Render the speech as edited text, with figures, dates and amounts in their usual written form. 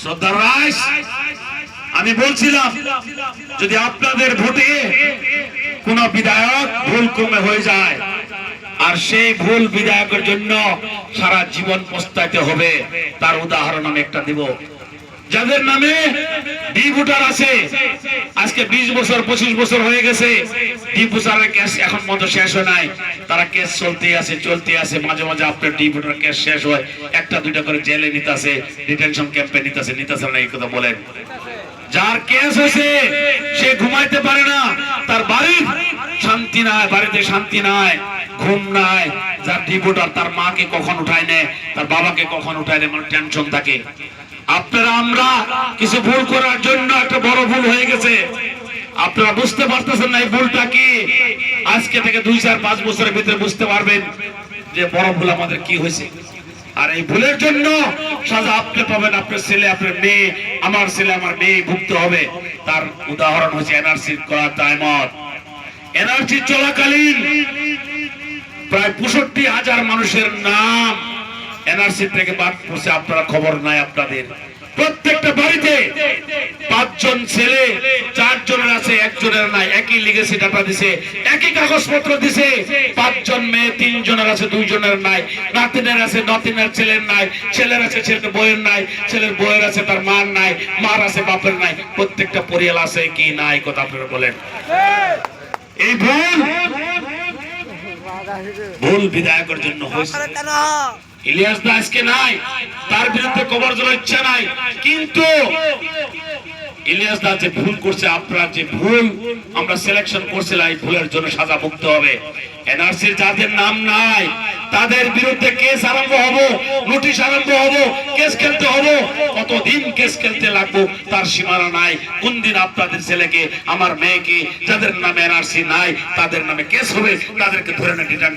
শ্রদ্ধা রাইস, আমি বলছিলাম যদি আপনাদের ভোটে কোন বিধায়ক ভুল ক্রমে হয়ে যায় আর সেই ভুল বিধায়কের জন্য সারা জীবন পস্তাইতে হবে, তার উদাহরণ আমি একটা দিব। যাদের নামে ডি ভোটার আছে, আজকে 20 বছর 25 বছর হয়ে গেছে, ডি ভোটারের কেস এখন পর্যন্ত শেষ হয় নাই, তারা কেস চলতে আছে। মাঝে মাঝে আপনার ডি ভোটার কেস শেষ হয়, একটা দুইটা করে জেলে নিতে আছে, ডিটেনশন ক্যাম্পে নিতে আছে না, এই কথা বলেন। যার কেস হয়েছে সে ঘুমাইতে পারে না, তার বাড়ির শান্তি নাই, বাড়িতে শান্তি নাই, ঘুম নাই। যার ডি ভোটার তার মাকে কখন উঠায় নেয়, তার বাবাকে কখন উঠায় নেয়, মানে টেনশন থাকে। আপনারা আমরা কিছু ভুল করার জন্য একটা বড় ভুল হয়ে গেছে, আপনারা বুঝতে পারতেছেন না এই ভুলটা কি। আজকে থেকে 2-4-5 বছরের ভিতরে বুঝতে পারবেন যে বড় ভুল আমাদের কি হয়েছে। আর এই ভুলের জন্য সাজা আপনি পাবেন, আপনার ছেলে আপনার মেয়ে, আমার ছেলে আমার মেয়ে ভুগতে হবে। তার উদাহরণ হচ্ছে এনআরসি করা টাইমত। এনআরসি চলাকালীন প্রায় 65,000 মানুষের নাম এনআরসি থেকে বাদ পড়ছে, আপনারা খবর নাই আপনাদের। প্রত্যেকটা বাড়িতে 5 জন ছেলে, 4 জনের আছে, 1 জনের নাই, একই লিগেসি ডাটা দিছে, একই কাগজপত্র দিছে। 5 জন মেয়ে, 3 জনের আছে, 2 জনের নাই, নাতিনের আছে, নাতিনের ছেলের নাই, ছেলের আছে, ছেলের বইয়ের নাই, ছেলের বইয়ের আছে, তার মার নাই, মার আছে, বাপের নাই। প্রত্যেকটা পরিয়াল আছে কি নাই, কথা আপনারা বলেন। এই ভুল বিধায়কের জন্য হয়েছে। ইলিয়াস দা আজকে নাই, তার বিরুদ্ধে কবর দেওয়ার ইচ্ছা নাই, কিন্তু ইলিয়াস দা যে ভুল করছে, আপনার যে ভুল আমরা সিলেকশন করছিলাম, এই ভুলের জন্য সাজা ভুগতে হবে। এনআরসির যাদের নাম নাই তাদের বিরুদ্ধে কেস আরম্ভ হবো, নোটিশ আরম্ভ হবো, কেস খেলতে হবো। কতদিন কেস খেলতে লাগবো তার সীমানা নাই। কোন দিন আপনাদের ছেলেকে, আমার মেয়েকে, যাদের নামে এনআরসি নাই তাদের নামে কেস হবে, তাদেরকে ধরে না